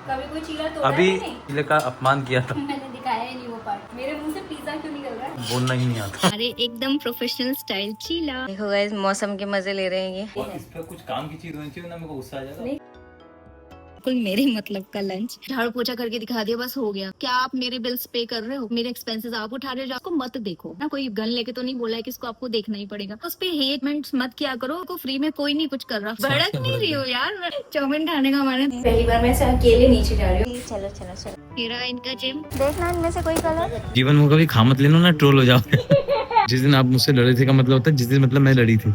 कभी कोई चीला तोड़ा अभी है नहीं? चीले का अपमान किया था। मैंने दिखाया ही नहीं वो पार्ट। मेरे मुंह से पिज्जा क्यों निकल रहा है? बोलना ही नहीं आता। अरे एकदम प्रोफेशनल स्टाइल चीला। देखो गाइस मौसम के मजे ले रहे हैं ये। और इस पे कुछ काम की चीज होनी चाहिए ना, मेरे को गुस्सा आ जाएगा। नहीं। बिल्कुल मेरे मतलब का लंच। झाड़ू पोछा करके दिखा दिया, बस हो गया। क्या आप मेरे बिल्स पे कर रहे हो? मेरे एक्सपेंसेस आप उठा रहे हो? आपको मत देखो ना, कोई गन लेके तो नहीं बोला है कि इसको आपको देखना ही पड़ेगा। उस पे हेटमेंट मत किया करो, को फ्री में कोई नहीं कुछ कर रहा। भड़क नहीं रही हो यार, चाउमीन खाने का हमारे पहली बार मैं ऐसे अकेले नीचे जा रही हूँ। चलो चलो चलो, मेरा इनका जिम देखना, इनमें से कोई कलर। जीवन में कभी खा मत लेना ना, ट्रोल हो जाओ। जिस दिन आप मुझसे लड़े थे का मतलब होता है जिस दिन मतलब मैं लड़ी थी।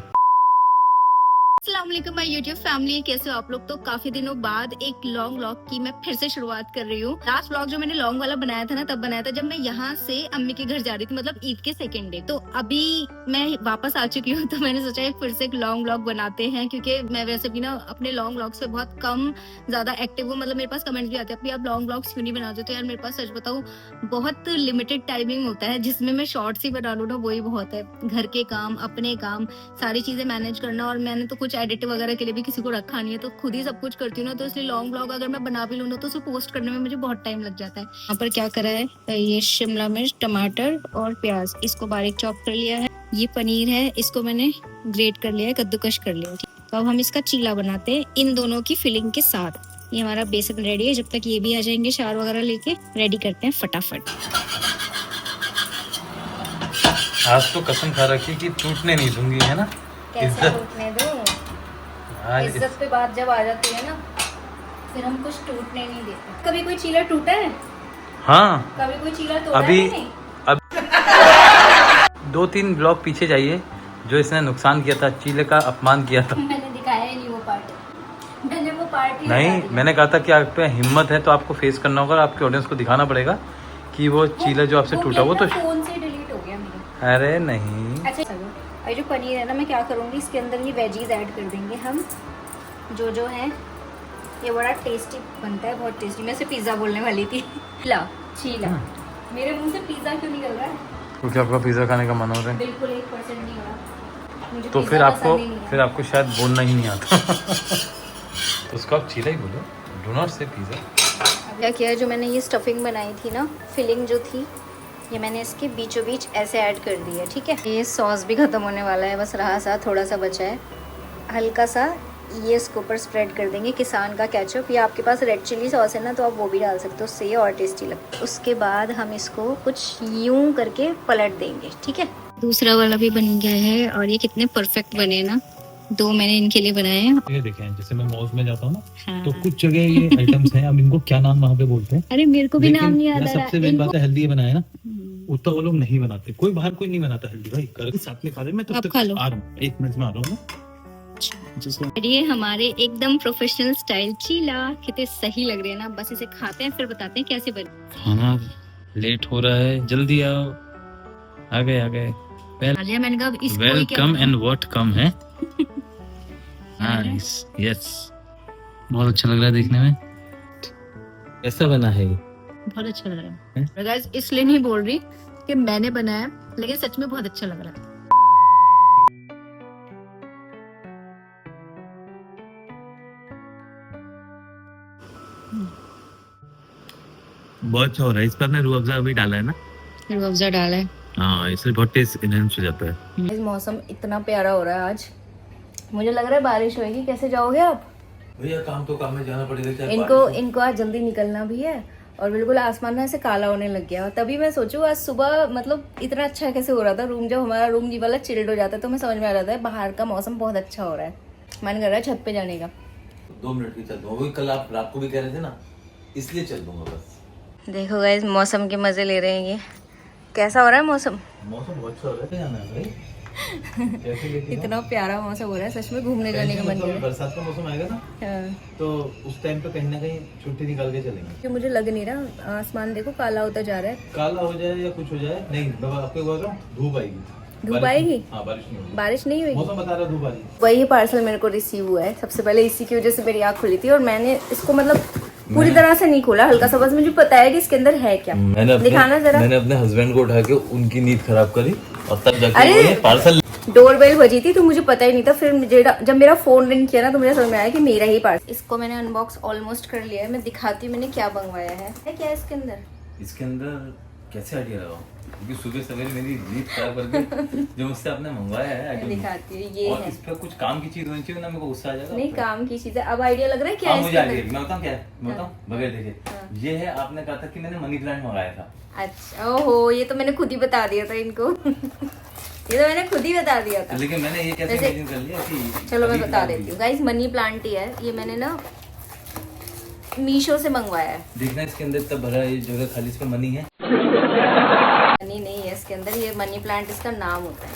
अस्सलाम वालेकुम माय यूट्यूब फैमिली, कैसे हो आप लोग? तो काफी दिनों बाद एक लॉन्ग व्लॉग की मैं फिर से शुरुआत कर रही हूँ। लास्ट व्लॉग जो मैंने लॉन्ग वाला बनाया था ना, तब बनाया था जब मैं यहाँ से अम्मी के घर जा रही थी, मतलब ईद के सेकंड डे। तो अभी मैं वापस आ चुकी हूँ, तो मैंने सोचा फिर से एक लॉन्ग व्लॉग बनाते हैं, क्योंकि मैं वैसे भी ना अपने लॉन्ग व्लॉग्स पे बहुत कम ज्यादा एक्टिव हूँ। मतलब मेरे पास कमेंट्स भी आते हैं, आप लॉन्ग व्लॉग्स क्यों नहीं बनाते? तो यार मेरे पास सच बताऊँ बहुत लिमिटेड टाइमिंग होता है, जिसमें मैं शॉर्ट्स ही बना लूँ ना, वही बहुत है। घर के काम, अपने काम, सारी चीजें मैनेज करना, और मैंने तो कुछ एडिट वगैरह के लिए भी किसी को रखा नहीं है, तो खुद ही सब कुछ करती हूँ ना। तो इसलिए लॉन्ग व्लॉग अगर मैं बना भी लूँ ना, तो उसे पोस्ट करने में मुझे बहुत टाइम लग जाता है। यहाँ पर क्या करा है, ये शिमला मिर्च, टमाटर और प्याज, इसको बारीक चॉप कर लिया है। ये पनीर है, इसको मैंने ग्रेट कर लिया है, कद्दूकश कर लिया है। तो अब हम इसका चीला बनाते हैं इन दोनों की फिलिंग के साथ। ये हमारा बेसन रेडी है, जब तक ये भी आ जाएंगे शार वगैरह लेके, रेडी करते हैं फटाफट। आज तो कसम खा रखी कि टूटने नहीं दूंगी, है ना? कैसे टूटने दूं? इज्जत पे बात जब आ जाती है ना, फिर हम कुछ टूटने नहीं देते। कभी कोई चीला टूटा है? हाँ, कभी कोई चीला तोड़ा अभी है नहीं? 2-3 ब्लॉक पीछे जाइए, जो इसने नुकसान किया था, चीले का अपमान किया था। मैंने दिखाया ही नहीं वो पार्ट। मैंने वो पार्ट ही नहीं, मैंने कहा था कि आप पे हिम्मत है तो आपको फेस करना होगा, आपके ऑडियंस को दिखाना पड़ेगा कि वो चीला जो आपसे टूटा वो तो फोन से डिलीट हो गया मेरा। अरे नहीं। अच्छा चलो, ये जो पनीर है ना, मैं क्या करूँगी, इसके अंदर ये वेजीज ऐड कर देंगे हम, जो है ये बड़ा टेस्टी बनता है, बहुत टेस्टी। मैं इसे पिज्ज़ा बोलने वाली थी। चीला। मेरे मुंह से पिज्ज़ा क्यों निकल रहा है? क्योंकि आपका पिज्जा खाने का मन हो रहा है। बिल्कुल 1% नहीं हो रहा मुझे। तो फिर आपको शायद बोलना ही नहीं आता। तो उसको आप चीला ही बोलो, डू नॉट से पिज्जा। क्या किया, जो मैंने ये स्टफिंग बनाई थी ना, फिलिंग जो थी, ये मैंने इसके बीचों बीच ऐसे ऐड कर दी है। ठीक है, ये सॉस भी खत्म होने वाला है, बस रहा सा थोड़ा सा बचा है। हल्का सा ये इसके ऊपर स्प्रेड कर देंगे किसान का केचप, या आपके पास रेड चिली सॉस है ना, तो आप वो भी डाल सकते हो, उससे ये और टेस्टी लगता है। उसके बाद हम इसको कुछ यूं करके पलट देंगे। ठीक है, दूसरा वाला भी बन गया है, और ये कितने परफेक्ट बने ना। 2 मैंने इनके लिए बनाए हैं। ये देखें, जैसे मैं मॉल में जाता हूँ ना, हाँ। तो कुछ जगह ये आइटम्स हैं, अब इनको क्या नाम वहाँ पे बोलते हैं, अरे मेरे को भी नाम नहीं याद आ रहा। सबसे मेन बात है, हेल्दी बनाए ना, उतना वो लोग नहीं बनाते। कोई बाहर कोई नहीं बनाता हेल्दी भाई, कर साथ में खा रहे। मैं तब तक आ रहा हूँ, 1 मिनट में आ रहा हूँ। ये हमारे एकदम प्रोफेशनल स्टाइल चीला कितने सही लग रहे हैं ना। बस इसे खाते हैं, फिर बताते हैं कैसे बने। खाना लेट हो रहा है, जल्दी आओ। आ गए मैंने कहा इसको वेलकम एंड व्हाट कम है। नाइस, यस, बहुत अच्छा लग रहा है देखने में। कैसा बना है ये? बहुत अच्छा लग रहा है गाइस, इसलिए नहीं बोल रही कि मैंने बनाया, लेकिन सच में बहुत अच्छा लग रहा है। बहुत अच्छा हो रहा है। इस पर आपने रूह अफ़ज़ा भी डाला है ना? रूह अफ़ज़ा डाला है, हाँ, इससे बहुत टेस्ट इनहेंस हो जाता है। इस मौसम इतना प्यारा हो रहा है आज, मुझे लग रहा है बारिश होगी। कैसे जाओगे आप? भैया काम तो काम में जाना पड़ेगा। इनको आज जल्दी निकलना भी है, और बिल्कुल आसमान ना ऐसे काला होने लग गया। तभी मैं सोचूं आज सुबह मतलब इतना अच्छा कैसे हो रहा था रूम, जब हमारा रूम जी वाला चिल्ड हो जाता है, तो मैं समझ में आ रहा था बाहर का मौसम बहुत अच्छा हो रहा है, मन कर रहा है छत पे जाने का। 2 मिनट की चल दूंगा, वही कल आप रात को भी कह रहे थे ना, इसलिए चल दूंगा बस। देखो गाइस मौसम के मजे ले रहे हैं। ये कैसा हो रहा है मौसम? मौसम बहुत अच्छा हो रहा है, जाना है भाई। कैसे लेके जाऊं? इतना प्यारा मौसम हो रहा है, सच में घूमने जाने का मन कर रहा है। बरसात का मौसम आएगा ना, हाँ। तो उस टाइम पे कहीं ना कहीं छुट्टी निकाल के चलेंगे। जो मुझे लग नहीं रहा, आसमान देखो काला होता जा रहा है। काला हो जाए या कुछ हो जाए, नहीं मैं आपको बोल रहा हूँ, धूप आएगी। धूप आएगी? हाँ, बारिश नहीं होगी। बारिश नहीं हुई, मौसम बता रहा है धूप आ रही। वही पार्सल मेरे को रिसीव हुआ है। सबसे पहले इसी की वजह से मेरी आँख खुली थी, और मैंने इसको मतलब पूरी तरह से नहीं खोला, हल्का सा बस मुझे पता है कि इसके अंदर है क्या। दिखाना जरा। मैंने अपने हस्बैंड को उठा के उनकी नींद खराब करी, और तब जाके पार्सल। डोरबेल बजी थी तो मुझे पता ही नहीं था, फिर मुझे जब मेरा फोन रिंग किया ना तो मुझे समझ में आया कि मेरा ही पार्सल। इसको मैंने अनबॉक्स ऑलमोस्ट कर लिया है। मैं दिखाती हूँ मैंने क्या मंगवाया है क्या इसके अंदर। इसके अंदर कैसे आइडिया लगाओ, क्योंकि सुबह सवेरे मेरी नींद खराब करके जो मुझसे आपने मंगवाया है मैं दिखाती हूँ, ये और है। इस पे कुछ काम की चीज होनी चाहिए ना, मेरे को गुस्सा आ जाएगा। नहीं काम की चीज है। अब आइडिया लग रहा है क्या है मुझे इसके आइडिया, अंदर? मैं बताऊँ क्या है, मैं बताऊँ बगैर देखे। ये है, आपने कहा था कि मैंने मनी प्लांट मंगाया था। अच्छा, ओहो, ये तो मैंने खुद ही बता दिया था इनको। ये तो मैंने खुद ही बता दिया था। लेकिन मैंने ये कैसे इमेजिन कर लिया कि चलो मैं बता देती हूँ गाइस, मनी प्लांट ही है ये। मैंने ना मीशो से मंगवाया है। देखना इसके अंदर तब भरा ये जगह खाली, इस पे मनी है। मनी नहीं है इसके अंदर, ये मनी प्लांट इसका नाम होता है।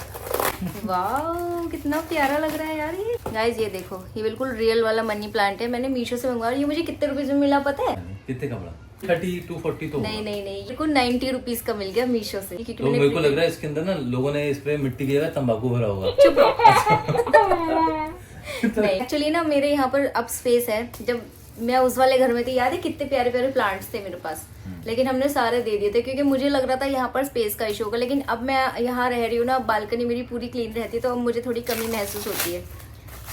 वाह कितना प्यारा लग रहा है यार ये। गाइस ये देखो, ये बिल्कुल रियल वाला मनी प्लांट है। मैंने मीशो से मंगवाया। ये मुझे कितने रुपीज में मिला पता है? कितने का पड़ा? 30 to 40 तो नहीं नहीं नहीं, बिल्कुल 90 रुपीज का मिल गया मीशो से। क्योंकि तो मेरे को लग रहा है इसके अंदर ना लोगों ने इस पे मिट्टी की जगह तंबाकू भरा होगा। चुप रहो। नहीं एक्चुअली ना मेरे यहाँ पर अब स्पेस है। जब मैं उस वाले घर में थी, याद है कितने प्यारे प्यारे प्लांट्स थे मेरे पास, लेकिन हमने सारे दे दिए थे क्योंकि मुझे लग रहा था यहाँ पर स्पेस का इशू होगा। लेकिन अब मैं यहाँ रह रही हूँ ना, बालकनी मेरी पूरी क्लीन रहती है, तो अब मुझे थोड़ी कमी महसूस होती है।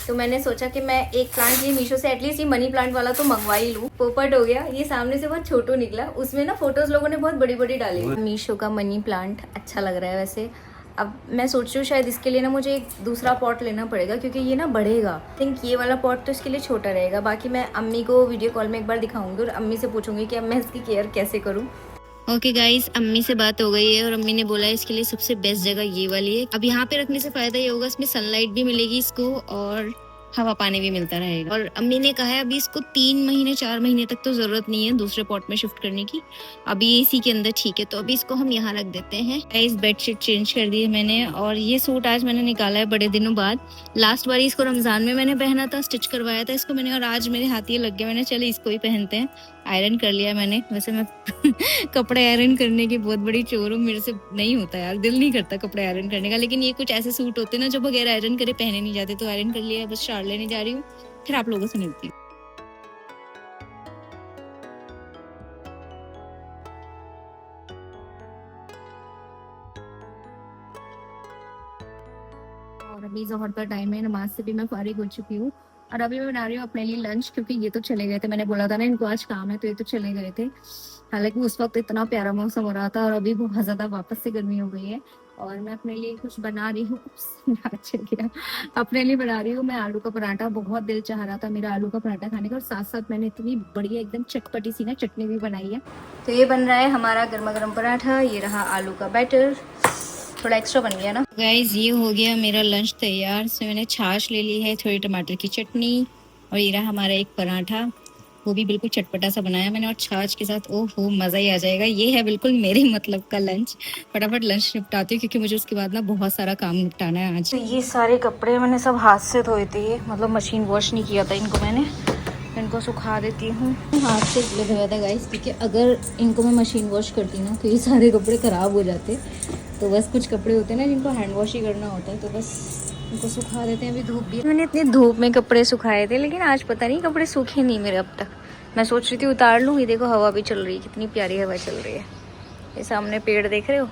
तो मैंने सोचा कि मैं एक प्लांट ये मीशो से एटलीस्ट ये मनी प्लांट वाला तो मंगवा ही लूँ। पोपट हो गया, ये सामने से बहुत छोटो निकला। उसमें ना फोटोज लोगों ने बहुत बड़ी बड़ी डाली। मीशो का मनी प्लांट अच्छा लग रहा है वैसे। अब मैं सोच रही हूँ शायद इसके लिए ना मुझे एक दूसरा पॉट लेना पड़ेगा क्योंकि ये ना बढ़ेगा। आई थिंक ये वाला पॉट तो इसके लिए छोटा रहेगा। बाकी मैं अम्मी को वीडियो कॉल में एक बार दिखाऊंगी और अम्मी से पूछूंगी कि अब मैं इसकी केयर कैसे करूँ। ओके गाइस, अम्मी से बात हो गई है और अम्मी ने बोला है इसके लिए सबसे बेस्ट जगह ये वाली है। अब यहाँ पे रखने से फायदा ये होगा, इसमें सनलाइट भी मिलेगी इसको और हवा पानी भी मिलता रहेगा। और अम्मी ने कहा है अभी इसको 3 महीने 4 महीने तक तो जरूरत नहीं है दूसरे पॉट में शिफ्ट करने की, अभी इसी के अंदर ठीक है। तो अभी इसको हम यहाँ रख देते हैं। इस बेडशीट चेंज कर दी है मैंने और ये सूट आज मैंने निकाला है बड़े दिनों बाद। लास्ट बार इसको रमजान में मैंने पहना था, स्टिच करवाया था इसको मैंने, और आज मेरे हाथ ये लग गया, मैंने चले इसको ही पहनते हैं। आयरन कर लिया मैंने। वैसे मैं कपड़े आयरन करने की बहुत बड़ी चोर हूँ, मेरे से नहीं होता यार, दिल नहीं करता कपड़े आयरन करने का। लेकिन ये कुछ ऐसे सूट होते हैं ना जो बगैर आयरन करे पहने नहीं जाते, तो आयरन कर लिया, बस शार लेने जा रही हूँ, फिर आप लोगों से मिलती हूँ। और अभी जोहर का टाइम है, नमाज से भी मैं फारिग हो चुकी हूँ और अभी मैं बना रही हूँ अपने लिए लंच, क्योंकि ये तो चले गए थे। मैंने बोला था ना इनको आज काम है, तो ये तो चले गए थे। हालांकि उस वक्त इतना प्यारा मौसम हो रहा था और अभी बहुत ज्यादा वापस से गर्मी हो गई है। और मैं अपने लिए कुछ बना रही हूँ। चल गया, अपने लिए बना रही हूँ मैं आलू का पराठा। बहुत दिल चाह रहा था मेरा आलू का पराठा खाने का, और साथ साथ मैंने इतनी बढ़िया एकदम चटपटी सी ना चटनी भी बनाई है। तो ये बन रहा है हमारा गर्मा गर्म पराठा। ये रहा आलू का बैटर, थोड़ा एक्स्ट्रा बन गया ना। गाइस ये हो गया मेरा लंच तैयार। इसमें मैंने छाछ ले ली है, थोड़ी टमाटर की चटनी, और ये रहा हमारा एक पराठा, वो भी बिल्कुल चटपटा सा बनाया मैंने और छाछ के साथ। ओहो मजा ही आ जाएगा। ये है बिल्कुल मेरे मतलब का लंच। फटाफट लंच निपटाती हूँ क्योंकि मुझे उसके बाद ना बहुत सारा काम निपटाना है आज। तो ये सारे कपड़े मैंने सब हाथ से धोए थे, मतलब मशीन वॉश नहीं किया था इनको मैंने। इनको सुखा देती हूँ। हाथ से इसलिए धोया था गाइस क्योंकि अगर इनको मैं मशीन वॉश करती ना तो ये सारे कपड़े खराब हो जाते। तो बस कुछ कपड़े होते हैं ना जिनको हैंड वॉश ही करना होता है, तो बस इनको सुखा देते हैं। अभी धूप भी, मैंने इतनी धूप में कपड़े सुखाए थे लेकिन आज पता नहीं कपड़े सूखे नहीं मेरे अब तक। मैं सोच रही थी उतार लूँ। ये देखो हवा भी चल रही है, कितनी प्यारी हवा चल रही है। ये सामने पेड़ देख रहे हो,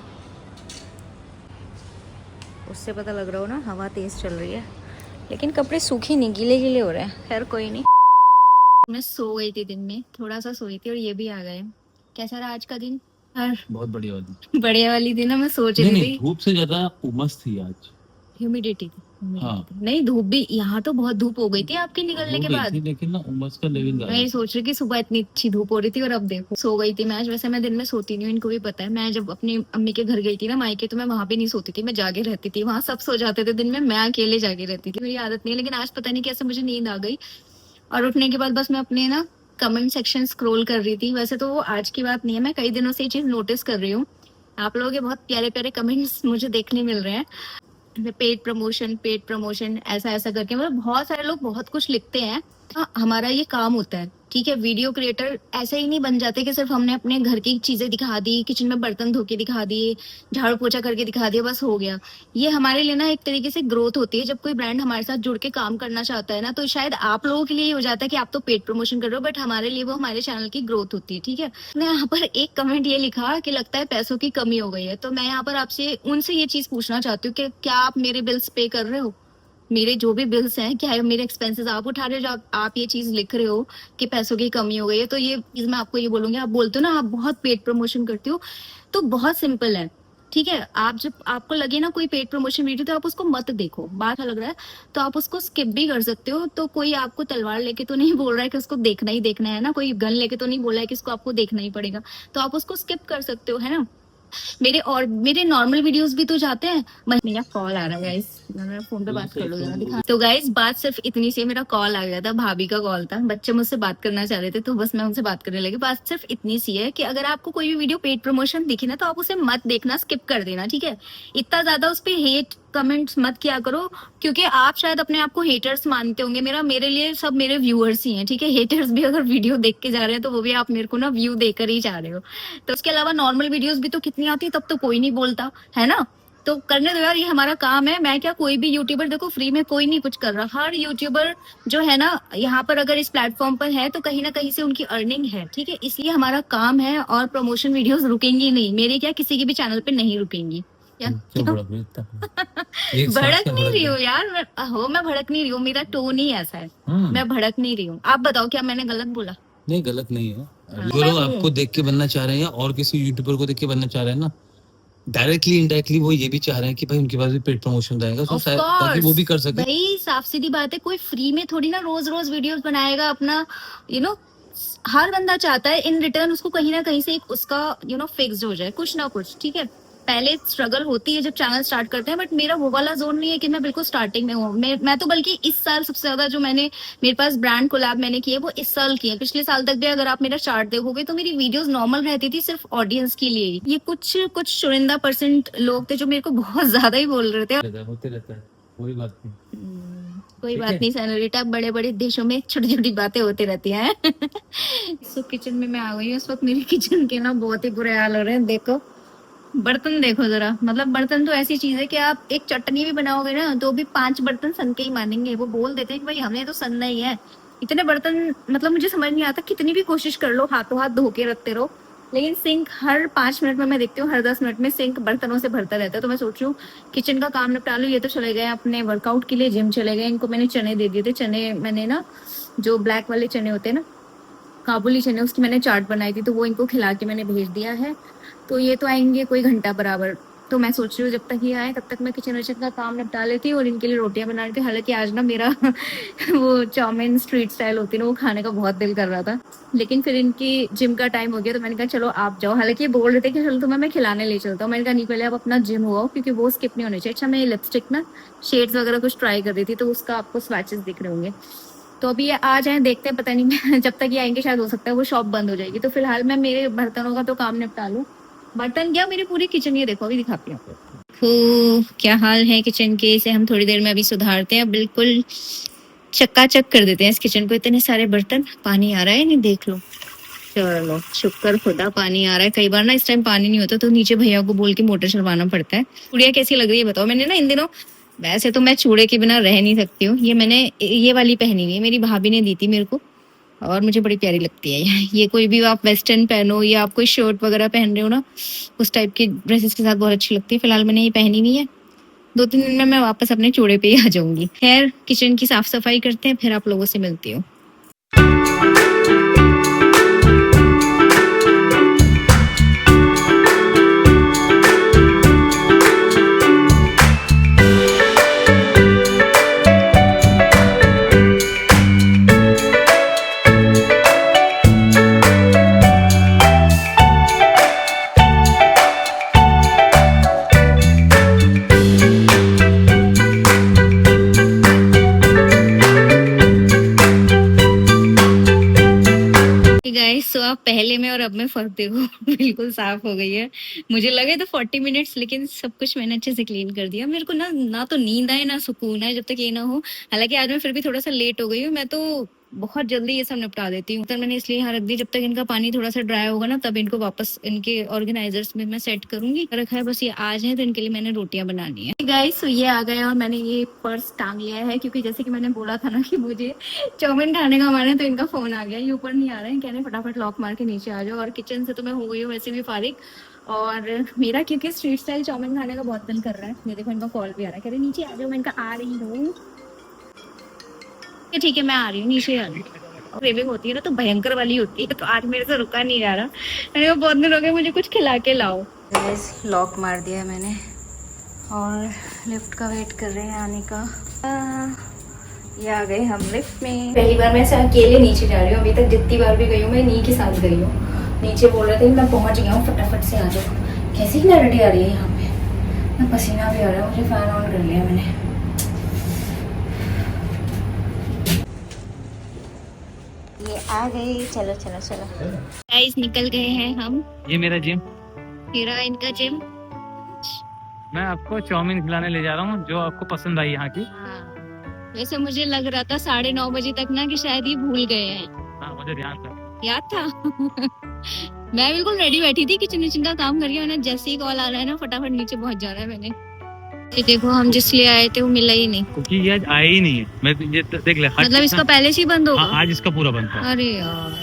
उससे पता लग रहा हो ना हवा तेज चल रही है। लेकिन कपड़े सूखे नहीं, गीले गीले हो रहे हैं। खैर कोई नहीं। मैं सो गई थी दिन में, थोड़ा सा सोई थी और ये भी आ गए। कैसा रहा आज का दिन? बहुत बढ़िया वाली बढ़िया वाली थी ना। मैं सोच रही थी धूप से ज्यादा उमस थी आज, ह्यूमिडिटी थी। हाँ। नहीं धूप भी, यहाँ तो बहुत धूप हो गई थी आपके निकलने के बाद। लेकिन ना उमस का लेवल मैं सोच रही कि सुबह इतनी अच्छी धूप हो रही थी और अब देखो। सो गई थी मैं आज। वैसे मैं दिन में सोती नहीं हूँ, इनको भी पता है। मैं जब अपनी अम्मी के घर गई थी ना मायके, तो मैं वहां पे नहीं सोती थी, मैं जागे रहती थी। वहां सब सो जाते थे दिन में, मैं अकेले जागे रहती थी। मेरी आदत नहीं है, लेकिन आज पता नहीं कैसे मुझे नींद आ गई। और उठने के बाद बस मैं अपने ना कमेंट सेक्शन स्क्रॉल कर रही थी। वैसे तो वो आज की बात नहीं है, मैं कई दिनों से ये चीज नोटिस कर रही हूँ। आप लोगों के बहुत प्यारे प्यारे कमेंट्स मुझे देखने मिल रहे हैं, पेड प्रमोशन ऐसा ऐसा करके। मतलब बहुत सारे लोग बहुत कुछ लिखते हैं। हमारा ये काम होता है ठीक है, वीडियो क्रिएटर ऐसे ही नहीं बन जाते कि सिर्फ हमने अपने घर की चीजें दिखा दी, किचन में बर्तन धो के दिखा दिए, झाड़ू पोछा करके दिखा दिया, बस हो गया। ये हमारे लिए ना एक तरीके से ग्रोथ होती है। जब कोई ब्रांड हमारे साथ जुड़ के काम करना चाहता है ना, तो शायद आप लोगों के लिए ये हो जाता है कि आप तो पेड प्रमोशन कर रहे हो, बट हमारे लिए वो हमारे चैनल की ग्रोथ होती है। ठीक है, मैं यहाँ पर एक कमेंट ये लिखा कि लगता है पैसों की कमी हो गई है, तो मैं यहाँ पर आपसे उनसे ये चीज पूछना चाहती हूँ कि क्या आप मेरे बिल्स पे कर रहे हो? मेरे जो भी बिल्स हैं, क्या है मेरे एक्सपेंसेस आप उठा रहे हो? जो आप ये चीज लिख रहे हो कि पैसों की कमी हो गई है, तो ये चीज मैं आपको ये बोलूंगी, आप बोलते हो ना आप बहुत पेड प्रमोशन करते हो, तो बहुत सिंपल है। ठीक है, आप जब आपको लगे ना कोई पेड प्रमोशन वीडियो, तो आप उसको मत देखो। बात लग रहा है तो आप उसको स्किप भी कर सकते हो। तो कोई आपको तलवार लेके तो नहीं बोल रहा है कि उसको देखना ही देखना है ना, कोई गन लेके तो नहीं बोल रहा है कि इसको आपको देखना ही पड़ेगा, तो आप उसको स्किप कर सकते हो, है ना। मेरे नॉर्मल वीडियोस भी तो जाते हैं। मेरा कॉल आ रहा है गाइस, मैं फोन पे बात कर लो जरा, दिखा। तो गाइस बात सिर्फ इतनी सी, मेरा कॉल आ गया था, भाभी का कॉल था, बच्चे मुझसे बात करना चाह रहे थे, तो बस मैं उनसे बात करने लगी। बात सिर्फ इतनी सी है कि अगर आपको कोई भी वीडियो पेड प्रमोशन दिखे ना, तो आप उसे मत देखना, स्किप कर देना। ठीक है, इतना ज्यादा उस पर हेट कमेंट्स मत किया करो, क्योंकि आप शायद अपने आप को हेटर्स मानते होंगे। मेरे लिए सब मेरे व्यूअर्स ही हैं। ठीक है, हेटर्स भी अगर वीडियो देख के जा रहे हैं, तो वो भी आप मेरे को ना व्यू देकर ही जा रहे हो। तो उसके अलावा नॉर्मल वीडियोस भी तो कितनी आती है, तब तो कोई नहीं बोलता है ना। तो करने दो यार, ये हमारा काम है। मैं क्या, कोई भी यूट्यूबर, देखो फ्री में कोई नहीं कुछ कर रहा। हर यूट्यूबर जो है ना यहाँ पर अगर इस प्लेटफॉर्म पर है, तो कहीं ना कहीं से उनकी अर्निंग है। ठीक है, इसलिए हमारा काम है, और प्रमोशन वीडियोस रुकेंगी नहीं, मेरे क्या किसी के भी चैनल पे नहीं रुकेंगी। क्या भड़क नहीं रही हूँ यार, मैं भड़क नहीं रही हूँ, मेरा टोन ही ऐसा है, मैं भड़क नहीं रही हूँ। आप बताओ क्या मैंने गलत बोला? नहीं, गलत नहीं है। जो लोग आपको देख के बनना चाह रहे हैं, या और किसी यूट्यूबर को देख के बनना चाह रहे हैं ना, डायरेक्टली इनडायरेक्टली वो ये भी चाह रहे हैं कि भाई उनके पास भी पेड प्रमोशन रहेगा, तो शायद ताकि वो भी कर सके। भाई साफ सीधी बात है, कोई फ्री में थोड़ी ना रोज रोज वीडियोस बनाएगा अपना, यू नो। हर बंदा चाहता है इन रिटर्न उसको कहीं ना कहीं से एक उसका फिक्स्ड हो जाए, कुछ ना कुछ। ठीक है, पहले स्ट्रगल होती है जब चैनल स्टार्ट करते हैं, बट मेरा वो वाला जोन नहीं है कि मैं बिल्कुल स्टार्टिंग में हूँ। मैं तो बल्कि इस साल सबसे ज्यादा जो मेरे पास ब्रांड कोलैब मैंने किए, वो इस साल किए। पिछले साल तक भी अगर आप मेरा चार्ट देखोगे, तो मेरी वीडियोस नॉर्मल रहती थी, सिर्फ ऑडियंस के लिए। ये कुछ चुनिंदा % लोग थे जो मेरे को बहुत ज्यादा ही बोल रहे थे। होते रहता है, कोई बात नहीं। कोई बात नहीं सैनोरिटा, बड़े बड़े देशों में छोटी छोटी बातें होती रहती हैं। सो किचन में मैं आ गई हूँ इस वक्त। मेरी किचन के ना बहुत ही बुरे हाल हो रहे हैं। देखो बर्तन देखो जरा, मतलब बर्तन तो ऐसी चीज है कि आप एक चटनी भी बनाओगे ना, तो भी 5 बर्तन सन के ही मानेंगे। वो बोल देते हैं कि भाई हमने तो सनना ही है। इतने बर्तन, मतलब मुझे समझ नहीं आता, कितनी भी कोशिश कर लो, हाथों हाथ धो के रखते रहो, लेकिन सिंक हर 5 मिनट में, मैं देखती हूँ हर 10 मिनट में सिंक बर्तनों से भरता रहता है। तो मैं सोच रही हूँ किचन का काम निपटा लूँ। ये तो चले गए अपने वर्कआउट के लिए, जिम चले गए। इनको मैंने चने दे दिए थे। चने मैंने ना, जो ब्लैक वाले चने होते हैं ना, काबुली चने, उसकी मैंने चाट बनाई थी, तो वो इनको खिला के मैंने भेज दिया है। तो ये तो आएंगे कोई घंटा बराबर। तो मैं सोच रही हूँ जब तक ये आए तब तक मैं किचन विचन का काम निपटा लेती हूँ, और इनके लिए रोटियां बना के। हालांकि आज ना मेरा वो चाउमीन स्ट्रीट स्टाइल होती है ना, वो खाने का बहुत दिल कर रहा था, लेकिन फिर इनकी जिम का टाइम हो गया, तो मैंने कहा चलो आप जाओ। हालांकि ये बोल रहे थे कि चलो तुम्हें मैं खिलाने ले चलता हूँ। मैंने कहा नहीं, पहले आप अपना जिम हुआ, क्योंकि वो स्किप नहीं होने चाहिए। अच्छा, मैं ये लिपस्टिक ना शेड्स वगैरह कुछ ट्राई कर रही थी, तो उसका आपको स्वैचेस दिख रहे होंगे। तो अभी ये आ जाए, देखते हैं, पता नहीं जब तक ये आएंगे शायद हो सकता है वो शॉप बंद हो जाएगी। तो फिलहाल मैं मेरे बर्तनों का तो काम निपटा लूँ। बर्तन क्या, मेरी पूरी किचन, ये देखो अभी दिखाती हूँ आपको क्या हाल है किचन के। इसे हम थोड़ी देर में अभी सुधारते हैं, बिल्कुल चकाचक कर देते हैं इस किचन को। इतने सारे बर्तन, पानी आ रहा है नहीं, देख लो। चलो शुक्र खुदा पानी आ रहा है। कई बार ना इस टाइम पानी नहीं होता, तो नीचे भैया को बोल के मोटर चलवाना पड़ता है। गुड़िया कैसी लग रही है बताओ? मैंने ना इन दिनों, वैसे तो मैं चूड़े के बिना रह नहीं सकती हूँ, ये मैंने ये वाली पहनी हुई है, मेरी भाभी ने दी थी मेरे को, और मुझे बड़ी प्यारी लगती है। ये कोई भी आप वेस्टर्न पहनो, या आप कोई शर्ट वगैरह पहन रहे हो ना, उस टाइप की ड्रेसेस के साथ बहुत अच्छी लगती है। फिलहाल मैंने ये पहनी हुई है। 2-3 दिन में मैं वापस अपने चूड़े पे ही आ जाऊंगी। खैर किचन की साफ सफाई करते हैं, फिर आप लोगों से मिलती हूँ। गाइस सो आप पहले में और अब में फर्क देखो, बिल्कुल साफ हो गई है। मुझे लगे तो 40 मिनट्स, लेकिन सब कुछ मैंने अच्छे से क्लीन कर दिया। मेरे को ना तो नींद आए ना सुकून आए जब तक ये ना हो। हालांकि आज मैं फिर भी थोड़ा सा लेट हो गई हूँ। मैं तो बहुत जल्दी ये सब निपटा देती हूँ। तो मैंने इसलिए यहाँ रख दी, जब तक इनका पानी थोड़ा सा ड्राई होगा ना तब इनको वापस इनके ऑर्गेनाइजर्स में मैं सेट करूंगी। रखा है बस ये आज है तो इनके लिए मैंने रोटियां बनानी है। गाइस ये आ गए और मैंने ये पर्स टांग लिया है, क्योंकि जैसे कि मैंने बोला था ना कि मुझे चाउमीन खाने का मन है, तो इनका फोन आ गया। ये ऊपर नहीं आ रहे हैं, कह रहे हैं फटाफट लॉक मार के नीचे आ जाओ। और किचन से तो मैं हो गई हूँ वैसे भी फारिग, और मेरा क्योंकि स्ट्रीट स्टाइल चाउमीन खाने का बहुत दिल कर रहा है। ये देखो इनका कॉल भी आ रहा है, कह रहे नीचे आ जाओ। मैं इनका आ रही हूँ, ठीक है मैं आ रही हूँ, नीचे आ रही हूँ। क्रेविंग होती है ना तो भयंकर वाली होती है, तो आज मेरे से रुका नहीं जा रहा। मैंने बहुत दिन हो गए, मुझे कुछ खिला के लाओ। लॉक मार दिया है मैंने और लिफ्ट का वेट कर रहे हैं आने का। ये आ गए हम लिफ्ट में। पहली बार मैं अकेले नीचे जा रही हूँ, अभी तक जितनी बार भी गई हूँ मैं नी के साथ गई हूँ। नीचे बोल रहे थे मैं पहुँच गया हूँ, फटाफट से आ जाओ। कैसी क्लैरिटी आ रही है यहाँ पे, मैं पसीना भी आ रहा है, मुझे फैन ऑन कर लिया मैंने। ये आ गए, चलो चलो चलो गाइस निकल गए हैं हम। ये मेरा जिम, मेरा इनका जिम। मैं आपको चाउमीन खिलाने ले जा रहा हूँ जो आपको पसंद आई यहाँ की। हाँ। वैसे मुझे लग रहा था 9:30 बजे तक ना कि शायद ये भूल गए हैं। हाँ मुझे ध्यान था। याद था। मैं बिल्कुल रेडी बैठी थी किचन विचन का काम करके, मैंने जैसे ही कॉल आ रहा है ना फटाफट नीचे पहुंच जाना है मैंने। ये देखो हम जिस लिए आए थे वो मिला ही नहीं, क्योंकि ये आज आया ही नहीं है। मैं ये देख ले, मतलब इसका पहले से ही बंद होगा। आज इसका पूरा बंद था। अरे यार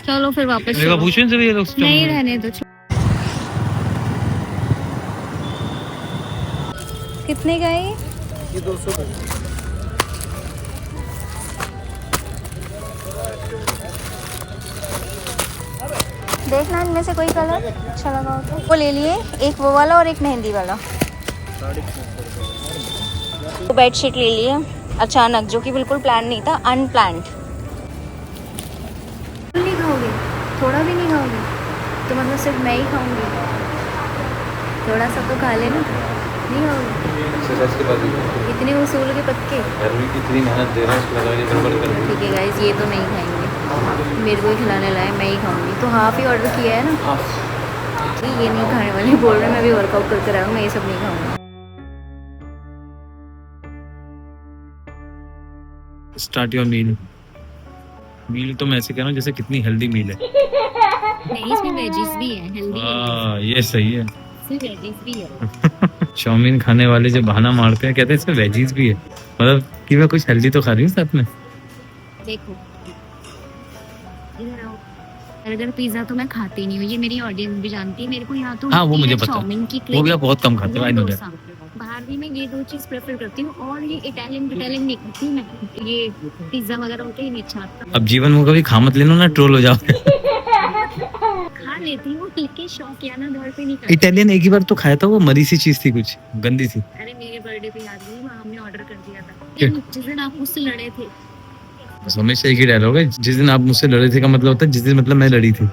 चलो फिर वापस से भी ये लोग नहीं रहने दो। कितने का है ये 200 का। देखना इनमें से कोई कलर अच्छा लगा हो तो वो ले लिए, एक वो वाला और एक मेहंदी वाला। तो बेडशीट ले लिए अचानक, जो कि बिल्कुल प्लान नहीं था, अनप्लान्ड। नहीं खाओगे, थोड़ा भी नहीं खाओगे तो मतलब सिर्फ मैं ही खाऊंगी, थोड़ा सा तो खा लेना। नहीं खाओगे के बाद इतने उसूल के पत्ते, कितनी मेहनत दे रहा है। ठीक है गाइस ये तो नहीं खाएंगे, मेरे को ही खिलाने लाए, मैं ही खाऊंगी। तो हाफ ही ऑर्डर किया है ना, ये नहीं खाने वाले बोल रहे हैं। मैं भी वर्कआउट करके रहा हूँ, मैं ये सब नहीं खाऊंगा। Start your meal. मील तो मैं ऐसे कह रहा हूँ जैसे कितनी हेल्दी मील है। नहीं इसमें वेजीज भी है, हेल्दी ये सही है, वेजीज भी है। चाउमीन खाने वाले जो बहाना मारते हैं, कहते हैं इसमें वेजीज भी है, मतलब कि मैं कुछ हेल्दी तो खा रही हूँ साथ में। देखो इधर आओ, बर्गर पिज्जा तो मैं खाती नहीं हूँ, ये मेरी ऑडियंस भी जानती है। मेरे को यहाँ तो हाँ वो मुझे पता चाउमीन की है, वो भी आप बहुत कम खाते हो, आई नो दैट। बाहर भी मैं ये दो चीज प्रेफर करती हूँ, और ये इटालियन नहीं खाती मैं, ये पिज्जा वगैरह होते ही नहीं अच्छा लगता। अब जीवन में कभी खा मत लेना ना, ट्रोल हो जाओ। खा लेती हूँ लेकिन शौक या ना घर पे नहीं खाती। इटालियन एक ही बार तो खाया था, वो मरी सी चीज थी, कुछ गंदी सी। अरे मेरे बर्थडे पे याद नहीं, वहाँ हमने ऑर्डर कर दिया था जिस दिन आप मुझसे लड़े थे। बस हमेशा एक ही डायलॉग है, जिस दिन आप मुझसे लड़े थे का मतलब होता है जिस दिन मतलब मैं लड़ी थी।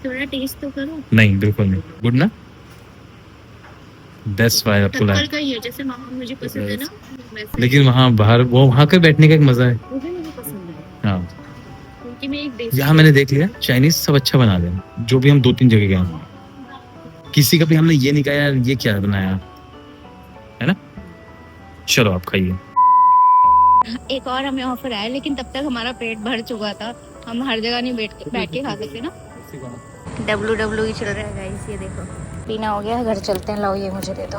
थोड़ा टेस्ट तो करो। नहीं बिल्कुल नहीं, गुड ना, बेस्ट वाई आपको टक्कर का ही है, जैसे मामा मुझे पसंद है ना वैसे। लेकिन वहाँ बाहर वो वहाँ के बैठने का एक मजा है। वो भी मुझे पसंद है, हाँ क्योंकि मैं एक देसी यहाँ मैंने देख लिया चाइनीज सब अच्छा बना रहे हैं, जो भी हम 2-3 जगह गए, किसी का भी हमने ये नहीं कहा यार ये क्या बनाया है ना। चलो आप खाइए। एक और हमें ऑफर आया, लेकिन तब तक हमारा पेट भर चुका था, हम हर जगह नहीं बैठ के खा सकते ना। WWE चल रहा है गाइस, ये देखो पीना हो गया, घर चलते हैं। लाओ ये मुझे दे दो।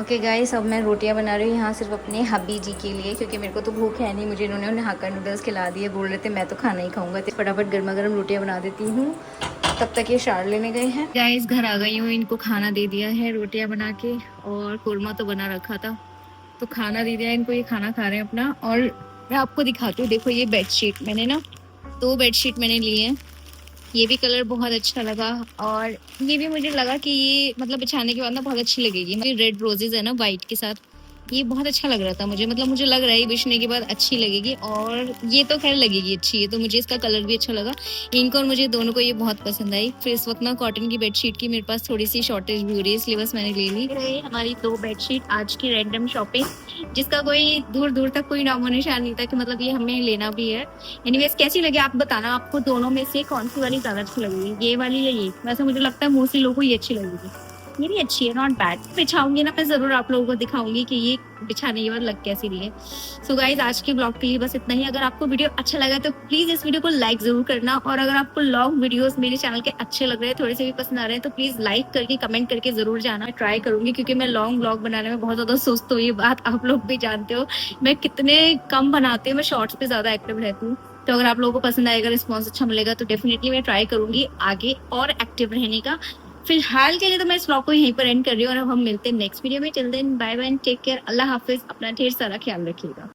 ओके गाइस अब मैं रोटियां बना रही हूँ यहाँ सिर्फ अपने हबी जी के लिए, क्योंकि मेरे को तो भूख है नहीं। मुझे इन्होंने हाक्का नूडल्स खिला दिए, बोल रहे थे मैं तो खाना ही खाऊंगा, तो फटाफट गर्मा गर्म रोटियां बना देती हूँ। तब तक ये शार लेने गए हैं। गाइस घर आ गई हूँ, इनको खाना दे दिया है रोटियां बना के, और कुरमा तो बना रखा था, तो खाना दे दिया इनको, ये खाना खा रहे हैं अपना। और मैं आपको दिखाती हूँ, देखो ये बेडशीट मैंने ना 2 बेडशीट मैंने लिए हैं, ये भी कलर बहुत अच्छा लगा, और ये भी मुझे लगा कि ये मतलब बिछाने के बाद ना बहुत अच्छी लगेगी। रेड रोजेज है ना वाइट के साथ, ये बहुत अच्छा लग रहा था मुझे, मतलब मुझे लग रहा है बिछने के बाद अच्छी लगेगी, और ये तो खैर लगेगी अच्छी है, तो मुझे इसका कलर भी अच्छा लगा। इनको और मुझे दोनों को ये बहुत पसंद आई। फिर इस वक्त ना कॉटन की बेडशीट की मेरे पास थोड़ी सी शॉर्टेज भी हो रही है, इसलिए बस मैंने ले ली। रही हमारी 2 बेडशीट आज की रैंडम शॉपिंग, जिसका कोई दूर दूर तक कोई नामो निशान नहीं था कि मतलब ये हमें लेना भी है। एनीवेज कैसी लगी आप बताना, आपको दोनों में से कौन सी वाली ज्यादा अच्छी लगेगी, ये वाली या ये? वैसे मुझे लगता है मोस्टली लोगों को ये अच्छी लगेगी। ये भी अच्छी है, नॉट बैड। बिछाऊंगी ना मैं जरूर आप लोगों को दिखाऊंगी कि ये बिछाने के बाद लग कैसी रही है। सो गाइज आज के ब्लॉग के लिए बस इतना ही। अगर आपको वीडियो अच्छा लगा तो प्लीज इस वीडियो को लाइक जरूर करना, और अगर आपको लॉन्ग वीडियोस मेरे चैनल के अच्छे लग रहे हैं, थोड़े से भी पसंद आ रहे हैं, तो प्लीज लाइक करके कमेंट करके जरूर जाना। ट्राई करूंगी क्योंकि मैं लॉन्ग ब्लॉग बनाने में बहुत ज्यादा सुस्त हूँ, ये बात आप लोग भी जानते हो। मैं कितने कम बनाती हूँ, मैं शॉर्ट्स पे ज्यादा एक्टिव रहती हूँ। तो अगर आप लोगों को पसंद आएगा, रिस्पॉन्स अच्छा मिलेगा, तो डेफिनेटली मैं ट्राई करूंगी आगे और एक्टिव रहने का। फिलहाल के लिए तो मैं इस व्लॉग को यहीं पर एंड कर रही हूँ, और अब हम मिलते हैं नेक्स्ट वीडियो में। Till then bye bye, take care, अल्लाह हाफिज, अपना ढेर सारा ख्याल रखिएगा।